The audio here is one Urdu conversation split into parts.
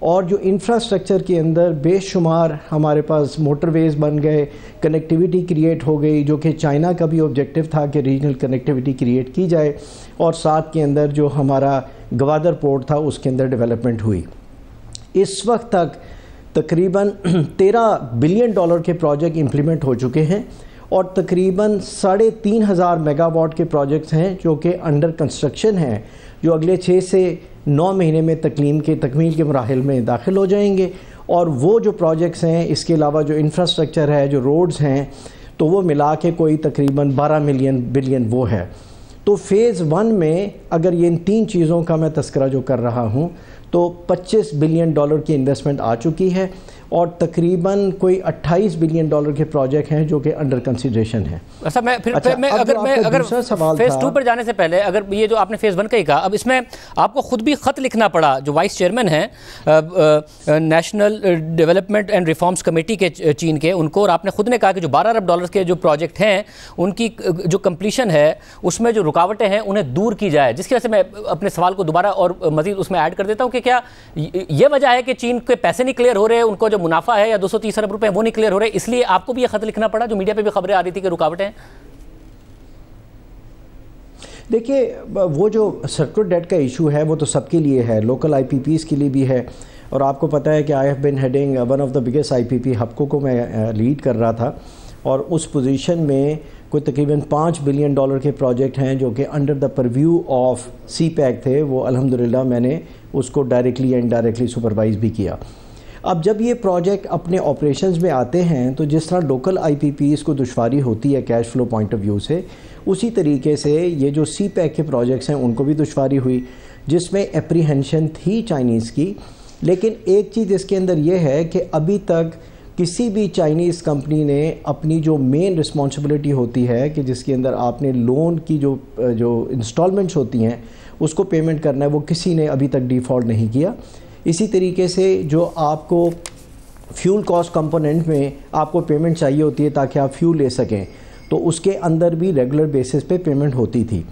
اور جو انفراسٹرکچر کے اندر بے شمار ہمارے پاس موٹر ویز بن گئے, کنیکٹیوٹی کریٹ ہو گئی, جو کہ چائنا کا بھی آبجیکٹیو تھا کہ ریجنل کنیکٹیوٹی کریٹ کی جائے, اور ساتھ کے اندر جو ہمارا گوادر پورٹ تھا اس کے اندر ڈیولپمنٹ ہوئی. اس وقت تک تقریباً $13 بلین کے پروجیکٹ امپلیمنٹ ہو چکے ہیں, اور تقریباً 3,500 میگا واٹ کے پروجیکٹس ہیں جو کہ انڈر کنسٹرکشن ہیں, جو اگلے 6 سے 9 مہینے میں تکمیل کے مراحل میں داخل ہو جائیں گے. اور وہ جو پروجیکٹس ہیں, اس کے علاوہ جو انفراسٹرکچر ہے, جو روڈز ہیں, تو وہ ملا کے کوئی تقریباً 12 بلین وہ ہے. تو فیز 1 میں اگر یہ ان 3 چیزوں کا میں تذکرہ جو کر رہا ہوں تو $25 بلین کی انویسٹمنٹ آ چکی ہے, اور تقریباً کوئی $28 بلین کے پروجیکٹ ہیں جو کہ انڈر کنسیڈریشن ہیں. اگر فیز 2 پر جانے سے پہلے, اگر یہ جو آپ نے فیز 1 کا ہی کہا, اب اس میں آپ کو خود بھی خط لکھنا پڑا جو وائس چیئرمین ہیں national development and reforms committee کے چین کے, ان کو, اور آپ نے خود نے کہا کہ جو $12 ارب کے جو پروجیکٹ ہیں ان کی جو کمپلیشن ہے اس میں جو رکاوٹیں ہیں انہیں دور کی جائے, جس کی وجہ سے میں اپنے سوال کو دوبارہ اور مزید اس میں ایڈ کر دیتا ہوں کہ کیا یہ وجہ ہے کہ چین کے پیسے نہیں کلیئر ہو رہے, ان کو جو منافع ہے یا 230 ارب روپے وہ نہیں کلیئر ہو رہے, اس لیے آپ کو بھی یہ خط لکھنا پڑا جو میڈیا پہ بھی خبریں آ رہی تھی کہ رکاوٹیں ہیں؟ دیکھیے, وہ جو سرکولر ڈیٹ کا ایشو ہے وہ تو سب کے لیے ہے, لوکل آئی پی پیز کے لیے بھی ہے, اور آپ کو پتہ ہے کہ I have been heading one of the biggest I P P Hubco کو میں لیڈ کر رہا تھا, اور اس پوزیشن میں کوئی تقریباً $5 بلین کے پروجیکٹ ہیں جو کہ under the purview of CPEC تھے. وہ الحمدللہ میں نے اس کو ڈائریکٹلی اینڈ ڈائریکٹلی سپروائز بھی کیا. اب جب یہ پروجیکٹ اپنے آپریشنز میں آتے ہیں تو جس طرح لوکل آئی پی پیز کو دشواری ہوتی ہے cash flow point of view سے, اسی طریقے سے یہ جو سی پیک کے پروجیکٹس ہیں ان کو بھی دشواری ہوئی, جس میں اپریہنشن تھی چائنیز کی. لیکن ایک چیز اس کے اندر یہ ہے کہ ابھی تک کسی بھی چائنیز کمپنی نے اپنی جو مین رسپانسبلٹی ہوتی ہے کہ جس کے اندر آپ نے لون کی جو انسٹالمنٹس ہوتی ہیں اس کو پیمنٹ کرنا ہے, وہ کسی نے ابھی تک ڈیفالٹ نہیں کیا. اسی طریقے سے جو آپ کو فیول کاسٹ کمپوننٹ میں آپ کو پیمنٹ چاہیے ہوتی ہے تاکہ آپ فیول لے سکیں, تو اس کے اندر بھی ریگولر بیسس پہ پیمنٹ ہوتی تھی.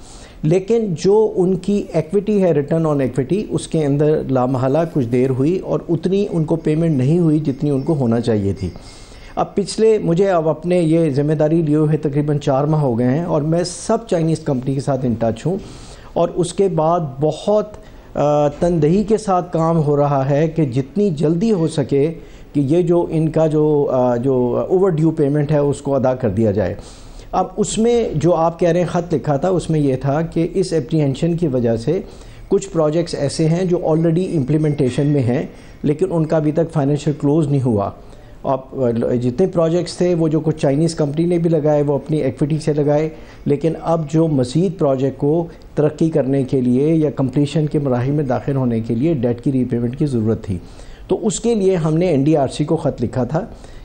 لیکن جو ان کی ایکویٹی ہے, ریٹرن آن ایکویٹی, اس کے اندر لامحالہ کچھ دیر ہوئی اور اتنی ان کو پیمنٹ نہیں ہوئی جتنی ان کو ہونا چاہیے تھی. اب مجھے اب اپنے یہ ذمہ داری لیے ہوئے تقریباً 4 ماہ ہو گئے ہیں, اور میں سب چائنیز کمپنی کے ساتھ ان ٹچ ہوں, اور اس کے بعد بہت تندہی کے ساتھ کام ہو رہا ہے کہ جتنی جلدی ہو سکے کہ یہ جو ان کا جو اوور ڈیو پیمنٹ ہے اس کو ادا کر دیا جائے. اب اس میں جو آپ کہہ رہے ہیں خط لکھا تھا, اس میں یہ تھا کہ اس اپریہنشن کی وجہ سے کچھ پروجیکٹس ایسے ہیں جو آلریڈی امپلیمنٹیشن میں ہیں لیکن ان کا ابھی تک فائنینشیل کلوز نہیں ہوا. اب جتنے پروجیکٹس تھے وہ جو کچھ چائنیز کمپنی نے بھی لگائے وہ اپنی ایکویٹی سے لگائے, لیکن اب جو مزید پروجیکٹ کو ترقی کرنے کے لیے یا کمپلیشن کے مراحل میں داخل ہونے کے لیے ڈیٹ کی ری پیمنٹ کی ضرورت تھی. تو اس کے لیے ہم نے NDRC کو خط لکھا تھا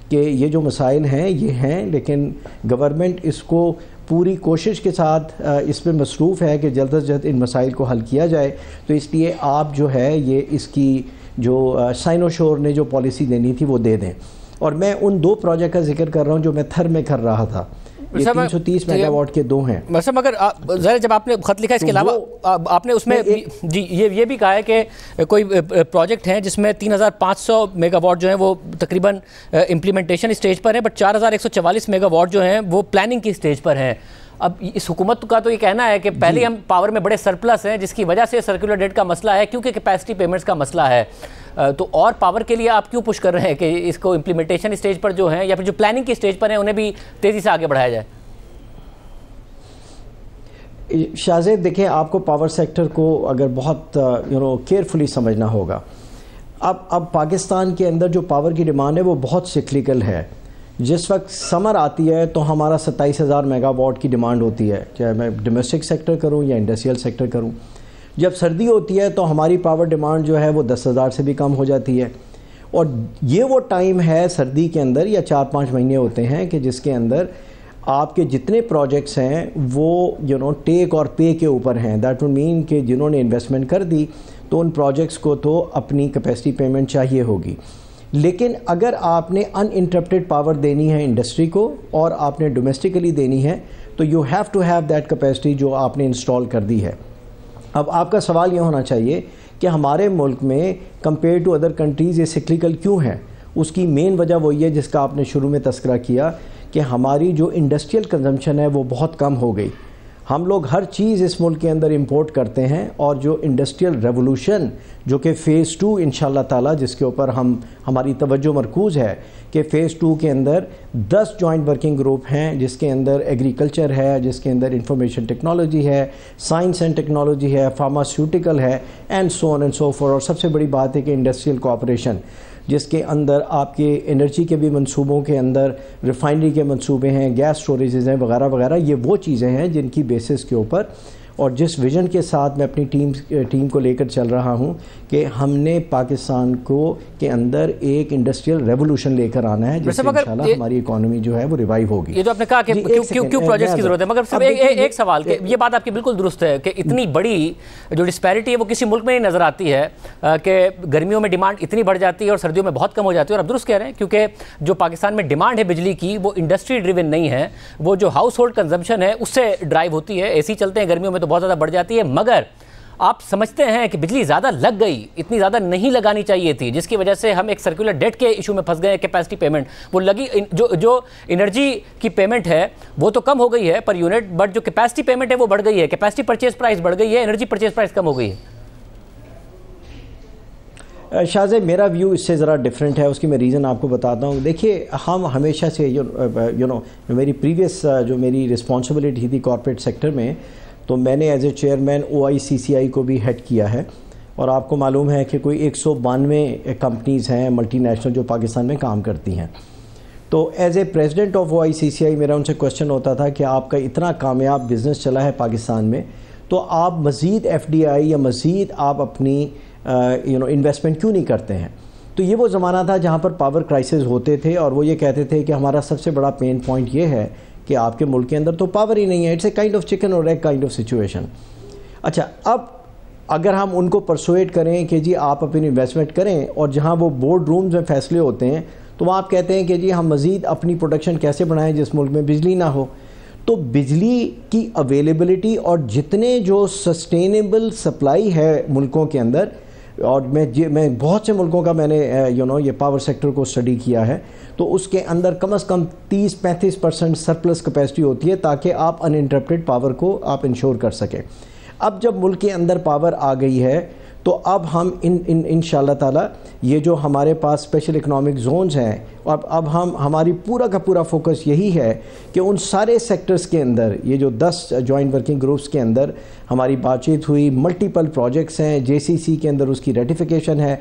کہ یہ جو مسائل ہیں یہ ہیں, لیکن گورنمنٹ اس کو پوری کوشش کے ساتھ اس میں مصروف ہے کہ جلد از جلد ان مسائل کو حل کیا جائے. تو اس لیے آپ جو ہے یہ اس کی جو سائنو شور نے جو پالیسی دینی تھی وہ دے دیں. اور میں ان 2 پروجیکٹ کا ذکر کر رہا ہوں جو میں تھر میں کر رہا تھا, یہ 330 میگا واٹ کے 2 ہیں. مثلا اگر ذرا جب آپ نے خط لکھا اس کے علاوہ آپ نے اس میں جی یہ بھی کہا ہے کہ کوئی پروجیکٹ ہیں جس میں 3500 میگا واٹ جو ہیں وہ تقریباً امپلیمنٹیشن اسٹیج پر ہیں, بٹ 4144 میگا واٹ جو ہیں وہ پلاننگ کی اسٹیج پر ہیں. اب اس حکومت کا تو یہ کہنا ہے کہ پہلے ہم پاور میں بڑے سرپلس ہیں جس کی وجہ سے سرکولر ڈیٹ کا مسئلہ ہے کیونکہ کیپیسٹی پیمنٹس کا مسئلہ ہے, تو اور پاور کے لیے آپ کیوں پش کر رہے ہیں کہ اس کو امپلیمنٹیشن اسٹیج پر جو ہیں یا پھر جو پلاننگ کی اسٹیج پر ہیں انہیں بھی تیزی سے آگے بڑھایا جائے؟ شاہزیب دیکھیں, آپ کو پاور سیکٹر کو اگر بہت کیئرفلی سمجھنا ہوگا. اب پاکستان کے اندر جو پاور کی ڈیمانڈ ہے وہ بہت سکلیکل ہے. جس وقت سمر آتی ہے تو ہمارا 27,000 میگا واٹ کی ڈیمانڈ ہوتی ہے, چاہے میں ڈومیسٹک سیکٹر کروں یا انڈسٹریل سیکٹر کروں. جب سردی ہوتی ہے تو ہماری پاور ڈیمانڈ جو ہے وہ 10,000 سے بھی کم ہو جاتی ہے. اور یہ وہ ٹائم ہے سردی کے اندر, یا 4-5 مہینے ہوتے ہیں کہ جس کے اندر آپ کے جتنے پروجیکٹس ہیں وہ ٹیک اور پے کے اوپر ہیں. دیٹ وڈ مین کہ جنہوں نے انویسٹمنٹ کر دی تو ان پروجیکٹس کو تو اپنی کیپیسٹی پیمنٹ چاہیے ہوگی. لیکن اگر آپ نے ان انٹرپٹیڈ پاور دینی ہے انڈسٹری کو اور آپ نے ڈومیسٹکلی دینی ہے تو you have to have that capacity جو آپ نے انسٹال کر دی ہے. اب آپ کا سوال یہ ہونا چاہیے کہ ہمارے ملک میں کمپیئر ٹو ادر کنٹریز یہ سکلیکل کیوں ہے. اس کی مین وجہ وہی ہے جس کا آپ نے شروع میں تذکرہ کیا کہ ہماری جو انڈسٹریل کنزمپشن ہے وہ بہت کم ہو گئی. ہم لوگ ہر چیز اس ملک کے اندر امپورٹ کرتے ہیں, اور جو انڈسٹریل ریولوشن جو کہ فیز 2 انشاءاللہ تعالی جس کے اوپر ہماری توجہ مرکوز ہے کہ فیز 2 کے اندر 10 جوائنٹ ورکنگ گروپ ہیں, جس کے اندر ایگریکلچر ہے, جس کے اندر انفارمیشن ٹیکنالوجی ہے, سائنس اینڈ ٹیکنالوجی ہے, فارماسیوٹیکل ہے, and so on and so forth. اور سب سے بڑی بات ہے کہ انڈسٹریل کوآپریشن جس کے اندر آپ کے انرجی کے بھی منصوبوں کے اندر ریفائنری کے منصوبے ہیں, گیس سٹوریجز ہیں وغیرہ وغیرہ. یہ وہ چیزیں ہیں جن کی بیسس کے اوپر اور جس ویژن کے ساتھ میں اپنی ٹیم کو لے کر چل رہا ہوں کہ ہم نے پاکستان کو کے اندر ایک انڈسٹریل ریولوشن لے کر آنا ہے جس سے انشاءاللہ ہماری اکانومی جو ہے وہ ریوائیو ہوگی. یہ جو آپ نے کہا کہ کیوں پروجیکٹس کی ضرورت ہے, مگر صرف ایک سوال کہ یہ بات آپ کی بالکل درست ہے کہ اتنی بڑی جو ڈسپیرٹی ہے وہ کسی ملک میں نہیں نظر آتی ہے کہ گرمیوں میں ڈیمانڈ اتنی بڑھ جاتی ہے اور سردیوں میں بہت کم ہو جاتی ہے. اور آپ درست کہہ رہے ہیں کیونکہ جو پاکستان میں ڈیمانڈ ہے بجلی کی وہ انڈسٹری ڈریون نہیں ہے, وہ جو ہاؤس ہولڈ کنزمپشن ہے اس سے ڈرائیو ہوتی ہے. اے سی چلتے ہیں گرمیوں میں تو بہت زیادہ بڑھ جاتی ہے, مگر آپ سمجھتے ہیں کہ بجلی زیادہ لگ گئی, اتنی زیادہ نہیں لگانی چاہیے تھی, جس کی وجہ سے ہم ایک سرکولر ڈیٹ کے ایشو میں پھنس گئے. کیپیسٹی پیمنٹ وہ لگی, جو انرجی کی پیمنٹ ہے وہ تو کم ہو گئی ہے پر یونٹ, بٹ جو کیپیسٹی پیمنٹ ہے وہ بڑھ گئی ہے, کیپیسٹی پرچیز پرائس بڑھ گئی ہے, انرجی پرچیز پرائس کم ہو گئی ہے. شاہ میرا ویو اس سے ذرا ڈیفرنٹ ہے, اس کی میں ریزن آپ کو بتاتا ہوں. دیکھیے ہم ہمیشہ سے میری پریویس جو میری رسپانسبلٹی تھی کارپوریٹ سیکٹر میں, تو میں نے ایز اے چیئرمین OICCI کو بھی ہیڈ کیا ہے, اور آپ کو معلوم ہے کہ کوئی 192 کمپنیز ہیں ملٹی نیشنل جو پاکستان میں کام کرتی ہیں. تو as a president of OICCI میرا ان سے کوشچن ہوتا تھا کہ آپ کا اتنا کامیاب بزنس چلا ہے پاکستان میں, تو آپ مزید FDI یا مزید آپ اپنی انویسٹمنٹ کیوں نہیں کرتے ہیں. تو یہ وہ زمانہ تھا جہاں پر پاور کرائسس ہوتے تھے, اور وہ یہ کہتے تھے کہ ہمارا سب سے بڑا پین پوائنٹ یہ ہے کہ آپ کے ملک کے اندر تو پاور ہی نہیں ہے. It's a kind of chicken اور ایگ کائنڈ آف سچویشن. اچھا, اب اگر ہم ان کو پرسویٹ کریں کہ جی آپ اپنی انویسٹمنٹ کریں, اور جہاں وہ بورڈ رومز میں فیصلے ہوتے ہیں تو وہ آپ کہتے ہیں کہ جی ہم مزید اپنی پروڈکشن کیسے بڑھائیں جس ملک میں بجلی نہ ہو. تو بجلی کی اویلیبلٹی اور جتنے جو سسٹینیبل سپلائی ہے ملکوں کے اندر, اور میں بہت سے ملکوں کا میں نے یہ پاور سیکٹر کو اسٹڈی کیا ہے, تو اس کے اندر کم از کم 30-35% سرپلس کیپیسٹی ہوتی ہے تاکہ آپ ان انٹرپٹڈ پاور کو آپ انشور کر سکیں. اب جب ملک کے اندر پاور آ گئی ہے تو اب ہم انشاءاللہ تعالی یہ جو ہمارے پاس اسپیشل اکنامک زونز ہیں, اب ہماری پورا کا پورا فوکس یہی ہے کہ ان سارے سیکٹرز کے اندر یہ جو 10 جوائنٹ ورکنگ گروپس کے اندر ہماری بات چیت ہوئی, ملٹیپل پروجیکٹس ہیں, JCC کے اندر اس کی ریٹیفیکیشن ہے.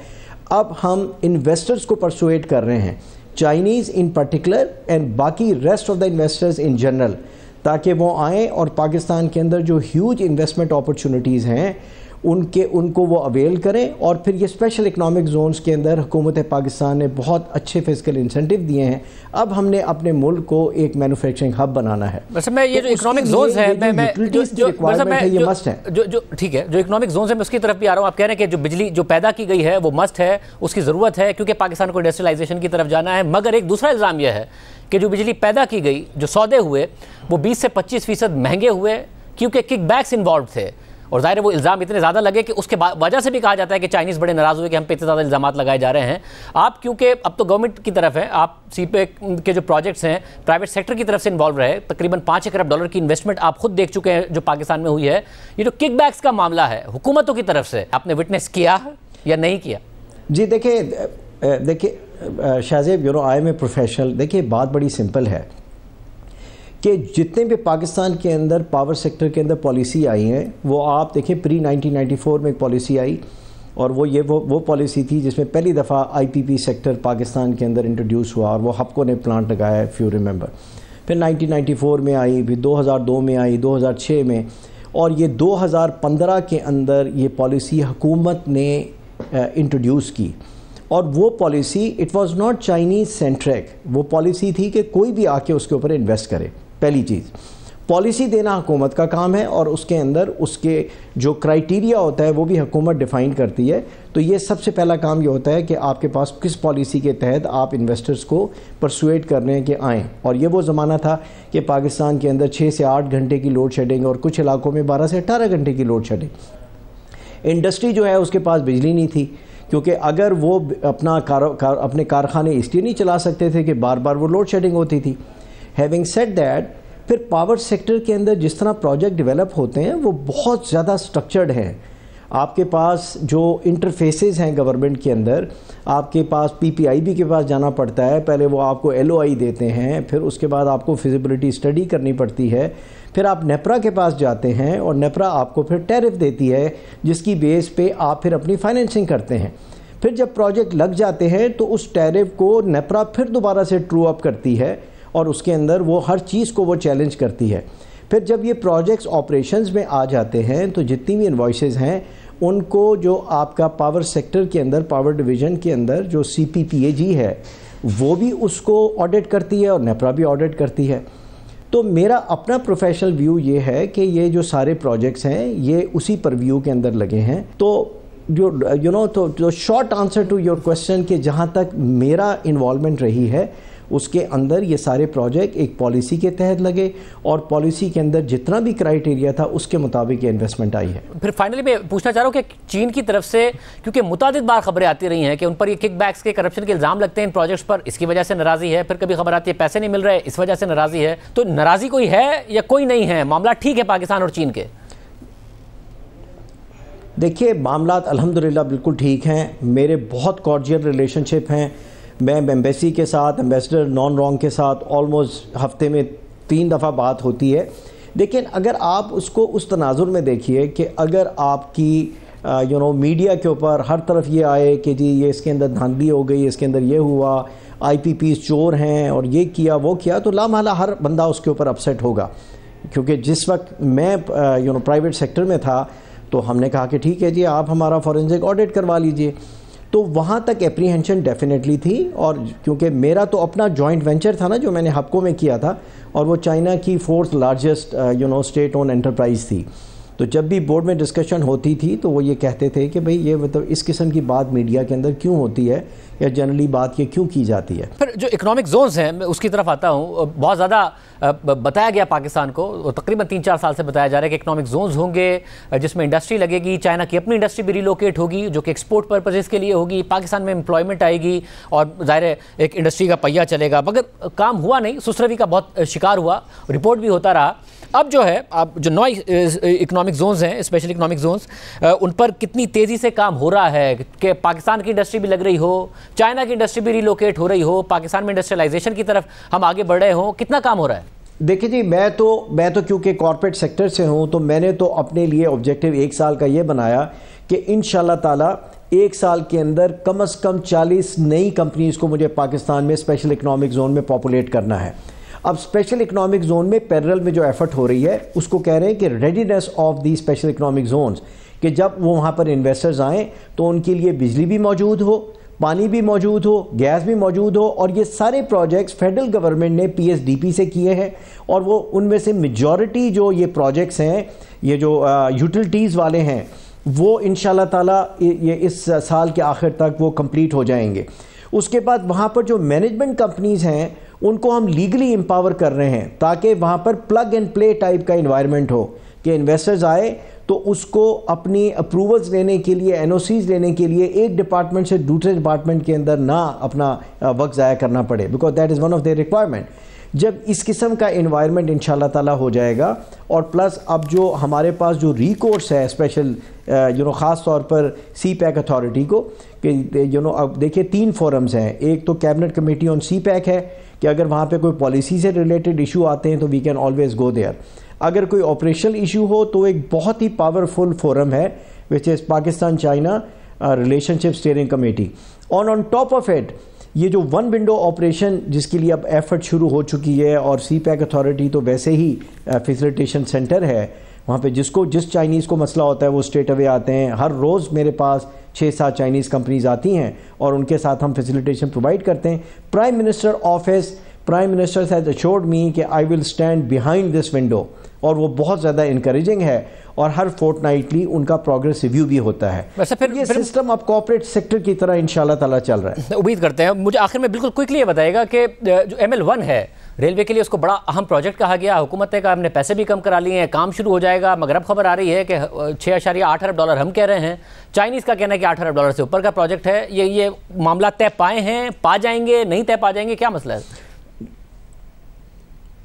اب ہم انویسٹرز کو پرسویٹ کر رہے ہیں, چائنیز ان پرٹیکولر اینڈ باقی rest of the investors in general, تاکہ وہ آئیں اور پاکستان کے اندر جو ہیوج انویسٹمنٹ اپرچونٹیز ہیں ان کو وہ اویل کریں. اور پھر یہ اسپیشل اکنامک زونز کے اندر حکومت پاکستان نے بہت اچھے فزیکل انسینٹیو دیے ہیں. اب ہم نے اپنے ملک کو ایک مینوفیکچرنگ ہب بنانا ہے. ویسے میں یہ جو اکنامک زونز ہیں جو ٹھیک ہے, جو اکنامک زونز ہیں میں اس کی طرف بھی آ رہا ہوں. آپ کہہ رہے ہیں کہ جو بجلی جو پیدا کی گئی ہے وہ مسٹ ہے, اس کی ضرورت ہے کیونکہ پاکستان کو انڈسٹریلائزیشن کی طرف جانا ہے. مگر ایک دوسرا الزام یہ ہے کہ جو بجلی پیدا کی گئی, جو سودے ہوئے وہ 20 سے 25% مہنگے ہوئے کیونکہ کک بیکس انوالوڈ تھے. اور ظاہر ہے وہ الزام اتنے زیادہ لگے کہ اس کے وجہ سے بھی کہا جاتا ہے کہ چائنیز بڑے ناراض ہوئے کہ ہم پہ اتنے زیادہ الزامات لگائے جا رہے ہیں. آپ کیونکہ اب تو گورنمنٹ کی طرف ہے, آپ CPEC کے جو پروجیکٹس ہیں پرائیویٹ سیکٹر کی طرف سے انوالو رہے, تقریباً $5 ارب کی انویسٹمنٹ آپ خود دیکھ چکے ہیں جو پاکستان میں ہوئی ہے. یہ جو کک بیکس کا معاملہ ہے حکومتوں کی طرف سے, آپ نے وٹنس کیا یا نہیں کیا؟ جی دیکھیں شاہ زیب, آئی ایم اے پروفیشنل. دیکھیں بات بڑی سمپل ہے کہ جتنے بھی پاکستان کے اندر پاور سیکٹر کے اندر پالیسی آئی ہیں, وہ آپ دیکھیں پری 1994 میں ایک پالیسی آئی, اور وہ پالیسی تھی جس میں پہلی دفعہ IPP سیکٹر پاکستان کے اندر انٹروڈیوس ہوا, اور وہ ہپکو نے پلانٹ لگایا ہے, فیو ریممبر. پھر 1994 میں آئی, پھر 2002 میں آئی, 2006 میں, اور یہ 2015 کے اندر یہ پالیسی حکومت نے انٹروڈیوس کی. اور وہ policy it was not Chinese centric, وہ پالیسی تھی کہ کوئی بھی آ کے اس کے اوپر انویسٹ کرے. پہلی چیز, پالیسی دینا حکومت کا کام ہے, اور اس کے اندر اس کے جو کرائیٹیریا ہوتا ہے وہ بھی حکومت ڈیفائن کرتی ہے. تو یہ سب سے پہلا کام یہ ہوتا ہے کہ آپ کے پاس کس پالیسی کے تحت آپ انویسٹرز کو پرسویٹ کر رہے ہیں کہ آئیں. اور یہ وہ زمانہ تھا کہ پاکستان کے اندر 6 سے 8 گھنٹے کی لوڈ شیڈنگ, اور کچھ علاقوں میں 12 سے 18 گھنٹے کی لوڈ شیڈنگ. انڈسٹری جو ہے اس کے پاس بجلی نہیں تھی، کیونکہ اگر وہ اپنے کارخانے اس لیے نہیں چلا سکتے تھے کہ بار بار وہ لوڈ شیڈنگ ہوتی تھی۔ ہیونگ سیڈ دیٹ، پھر پاور سیکٹر کے اندر جس طرح پروجیکٹ ڈیولپ ہوتے ہیں وہ بہت زیادہ سٹرکچرڈ ہیں۔ آپ کے پاس جو انٹرفیسز ہیں گورنمنٹ کے اندر، آپ کے پاس پی پی آئی بی کے پاس جانا پڑتا ہے، پہلے وہ آپ کو ایل او آئی دیتے ہیں، پھر اس کے بعد آپ کو فیزیبلٹی اسٹڈی کرنی پڑتی ہے، پھر آپ نیپرا کے پاس جاتے ہیں اور نیپرا آپ کو پھر ٹیرف دیتی ہے جس کی بیس پہ آپ پھر اپنی فائنینسنگ کرتے ہیں۔ پھر جب پروجیکٹ لگ جاتے ہیں تو اس ٹیرف کو نیپرا پھر دوبارہ سے ٹرو اپ کرتی ہے اور اس کے اندر وہ ہر چیز کو وہ چیلنج کرتی ہے۔ پھر جب یہ پروجیکٹس آپریشنز میں آ جاتے ہیں تو جتنی بھی انوائسز ہیں ان کو جو آپ کا پاور سیکٹر کے اندر، پاور ڈویژن کے اندر جو سی پی پی اے جی ہے وہ بھی اس کو آڈٹ کرتی ہے اور نیپرا بھی آڈٹ کرتی ہے۔ تو میرا اپنا پروفیشنل ویو یہ ہے کہ یہ جو سارے پروجیکٹس ہیں یہ اسی پرویو کے اندر لگے ہیں۔ تو جو short answer to your question کہ جہاں تک میرا انوالومنٹ رہی ہے اس کے اندر یہ سارے پروجیکٹ ایک پالیسی کے تحت لگے اور پالیسی کے اندر جتنا بھی کرائیٹیریا تھا اس کے مطابق یہ انویسٹمنٹ آئی ہے۔ پھر فائنلی میں پوچھنا چاہ رہا ہوں کہ چین کی طرف سے کیونکہ متعدد بار خبریں آتی رہی ہیں کہ ان پر یہ کک بیکس کے کرپشن کے الزام لگتے ہیں ان پروجیکٹس پر، اس کی وجہ سے ناراضی ہے، پھر کبھی خبر آتی ہے پیسے نہیں مل رہے اس وجہ سے ناراضی ہے، تو ناراضی کوئی ہے یا کوئی نہیں ہے؟ معاملہ ٹھیک ہے پاکستان اور چین کے؟ دیکھیے معاملات الحمدللہ بالکل ٹھیک ہیں، میرے بہت کارڈیل ریلیشن شپ ہیں، میں ایمبیسی کے ساتھ، ایمبیسڈر نان رانگ کے ساتھ آلموسٹ ہفتے میں 3 دفعہ بات ہوتی ہے۔ لیکن اگر آپ اس کو اس تناظر میں دیکھیے کہ اگر آپ کی میڈیا کے اوپر ہر طرف یہ آئے کہ جی یہ اس کے اندر دھاندلی ہو گئی، اس کے اندر یہ ہوا، آئی پی پیز چور ہیں اور یہ کیا وہ کیا، تو لامحالہ ہر بندہ اس کے اوپر اپسیٹ ہوگا۔ کیونکہ جس وقت میں پرائیویٹ سیکٹر میں تھا تو ہم نے کہا کہ ٹھیک ہے جی آپ ہمارا فورنزک آڈٹ کروا لیجئے، تو وہاں تک اپریہنشن ڈیفینیٹلی تھی۔ اور کیونکہ میرا تو اپنا جوائنٹ وینچر تھا نا جو میں نے ہپکو میں کیا تھا، اور وہ چائنا کی 4th largest state owned enterprise تھی، تو جب بھی بورڈ میں ڈسکشن ہوتی تھی تو وہ یہ کہتے تھے کہ بھئی یہ مطلب اس قسم کی بات میڈیا کے اندر کیوں ہوتی ہے یا جنرلی بات یہ کیوں کی جاتی ہے۔ پھر جو اکنامک زونز ہیں میں اس کی طرف آتا ہوں، بہت زیادہ بتایا گیا پاکستان کو، تقریباً 3-4 سال سے بتایا جا رہا ہے کہ اکنامک زونز ہوں گے جس میں انڈسٹری لگے گی، چائنا کی اپنی انڈسٹری بھی ریلوکیٹ ہوگی جو کہ ایکسپورٹ پرپزز کے لیے ہوگی، پاکستان میں امپلائمنٹ آئے گی اور ظاہر ہے ایک انڈسٹری کا پہیہ چلے گا، مگر کام ہوا نہیں، سسروی کا بہت شکار ہوا، رپورٹ بھی ہوتا رہا۔ اب جو ہے جو نو اکنامک زونز ہیں، اسپیشل اکنامک زونز، ان پر کتنی تیزی سے کام ہو رہا ہے کہ پاکستان کی انڈسٹری بھی لگ رہی ہو، چائنا کی انڈسٹری بھی ریلوکیٹ ہو رہی ہو، پاکستان میں انڈسٹریلائزیشن کی طرف ہم آگے بڑھ رہے ہوں، کتنا کام ہو رہا ہے؟ دیکھیں جی میں تو کیونکہ کارپوریٹ سیکٹر سے ہوں تو میں نے تو اپنے لیے آبجیکٹیو 1 سال کا یہ بنایا کہ انشاءاللہ تعالی 1 سال کے اندر کم از کم 40 نئی کمپنیز کو مجھے پاکستان میں اسپیشل اکنامک زون میں پاپولیٹ کرنا ہے۔ اب اسپیشل اکنامک زون میں پیرل میں جو ایفرٹ ہو رہی ہے اس کو کہہ رہے ہیں کہ radiance of the special economic zones, کہ جب وہ وہاں پر انویسٹرز آئیں تو ان کے لیے بجلی بھی موجود ہو، پانی بھی موجود ہو، گیس بھی موجود ہو، اور یہ سارے پروجیکٹس فیڈرل گورنمنٹ نے پی ایس ڈی پی سے کیے ہیں، اور وہ ان میں سے میجورٹی جو یہ پروجیکٹس ہیں یہ جو یوٹیلٹیز والے ہیں وہ انشاءاللہ تعالی یہ اس سال کے آخر تک وہ کمپلیٹ ہو جائیں گے۔ اس کے بعد وہاں پر جو مینجمنٹ کمپنیز ہیں ان کو ہم لیگلی امپاور کر رہے ہیں تاکہ وہاں پر پلگ اینڈ پلے ٹائپ کا انوائرمنٹ ہو کہ انویسٹرز آئے تو اس کو اپنی اپروولز لینے کے لیے، این او سیز لینے کے لیے ایک ڈپارٹمنٹ سے دوسرے ڈپارٹمنٹ کے اندر نہ اپنا وقت ضائع کرنا پڑے، because that is one of their requirement. جب اس قسم کا انوائرمنٹ انشاءاللہ تعالیٰ ہو جائے گا، اور پلس اب جو ہمارے پاس جو ریکورس ہے اسپیشل خاص طور پر سی پیک اتھارٹی کو، کہ اب دیکھیں 3 فورمز ہیں، ایک تو cabinet committee on CPEC ہے کہ اگر وہاں پہ کوئی پالیسی سے ریلیٹڈ ایشو آتے ہیں تو we can always go there, اگر کوئی آپریشنل ایشو ہو تو ایک بہت ہی پاورفل فورم ہے which is Pakistan China relationship steering committee. On top of it یہ جو 1 ونڈو آپریشن جس کے لیے اب ایفرٹ شروع ہو چکی ہے، اور سی پیک اتھارٹی تو ویسے ہی فیسیلیٹیشن سینٹر ہے وہاں پہ، جس چائنیز کو مسئلہ ہوتا ہے وہ اسٹریٹ اوے آتے ہیں، ہر روز میرے پاس 6-7 چائنیز کمپنیز آتی ہیں اور ان کے ساتھ ہم فیسیلیٹیشن پرووائڈ کرتے ہیں۔ Prime minister office, prime minister has assured me کہ I will stand behind this window, اور وہ بہت زیادہ انکریجنگ ہے، اور ہر فورٹ نائٹلی ان کا پروگریس ریویو بھی ہوتا ہے۔ ویسے پھر یہ سسٹم اب کارپوریٹ سیکٹر کی طرح انشاءاللہ تعالیٰ چل رہا ہے۔ امید کرتے ہیں۔ مجھے آخر میں بالکل کوئکلی یہ بتائیے گا کہ جو ML1 ہے ریلوے کے لیے اس کو بڑا اہم پروجیکٹ کہا گیا. حکومت نے کہا ہم نے پیسے بھی کم کرا لیے ہیں, کام شروع ہو جائے گا, مگر اب خبر آ رہی ہے کہ 6.8 ارب ڈالر ہم کہہ رہے ہیں, چائنیز کا کہنا ہے کہ 8 ارب ڈالر سے اوپر کا پروجیکٹ ہے. یہ معاملہ طے پائے ہیں, پا جائیں گے, نہیں طے پا جائیں گے, کیا مسئلہ ہے؟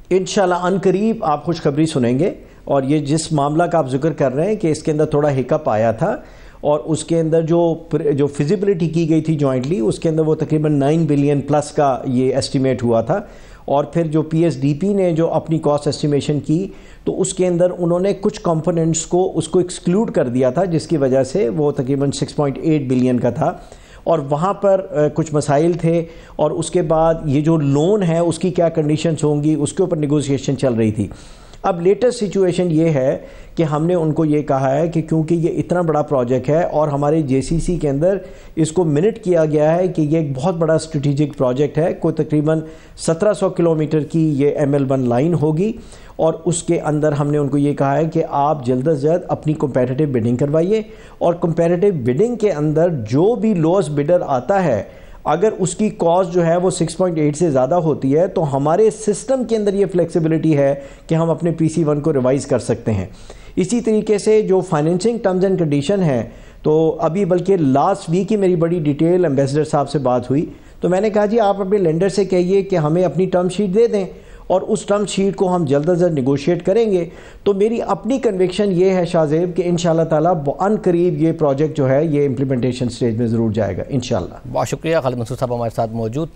انشاءاللہ ان قریب آپ خوشخبری سنیں گے. اور یہ جس معاملہ کا آپ ذکر کر رہے ہیں کہ اس کے اندر تھوڑا ہکپ آیا تھا, اور اس کے اندر جو فیزیبلٹی کی گئی تھی جوائنٹلی, اس کے اندر وہ تقریباً 9 بلین پلس کا یہ ایسٹیمیٹ ہوا تھا. اور پھر جو پی ایس ڈی پی نے جو اپنی کاسٹ ایسٹیمیشن کی, تو اس کے اندر انہوں نے کچھ کمپوننٹس کو اس کو ایکسکلوڈ کر دیا تھا, جس کی وجہ سے وہ تقریباً 6.8 بلین کا تھا. اور وہاں پر کچھ مسائل تھے, اور اس کے بعد یہ جو لون ہے اس کی کیا کنڈیشنز ہوں گی, اس کے اوپر نیگوسیشن چل رہی تھی. اب لیٹسٹ سچویشن یہ ہے کہ ہم نے ان کو یہ کہا ہے کہ کیونکہ یہ اتنا بڑا پروجیکٹ ہے اور ہمارے جے سی سی کے اندر اس کو منٹ کیا گیا ہے کہ یہ ایک بہت بڑا اسٹریٹجک پروجیکٹ ہے, کوئی تقریباً 1700 کلومیٹر کی یہ ML1 لائن ہوگی, اور اس کے اندر ہم نے ان کو یہ کہا ہے کہ آپ جلد از جلد اپنی کمپیٹیٹیو بڈنگ کروائیے, اور کمپیٹیٹیو بڈنگ کے اندر جو بھی لوسٹ بڈر آتا ہے, اگر اس کی کاسٹ جو ہے وہ 6.8 سے زیادہ ہوتی ہے, تو ہمارے سسٹم کے اندر یہ فلیکسیبلٹی ہے کہ ہم اپنے PC1 کو ریوائز کر سکتے ہیں. اسی طریقے سے جو فائنینسنگ ٹرمز اینڈ کنڈیشن ہے, تو ابھی بلکہ لاسٹ ویک ہی میری بڑی ڈیٹیل ایمبیسڈر صاحب سے بات ہوئی, تو میں نے کہا جی آپ اپنے لینڈر سے کہیے کہ ہمیں اپنی ٹرم شیٹ دے دیں, اور اس ٹرم شیٹ کو ہم جلد از جلد نیگوشیٹ کریں گے. تو میری اپنی کنوکشن یہ ہے شاہ زیب کہ انشاءاللہ تعالیٰ ان قریب یہ پروجیکٹ جو ہے یہ امپلیمنٹیشن سٹیج میں ضرور جائے گا انشاءاللہ. بہت شکریہ. خالد منصور صاحب ہمارے ساتھ موجود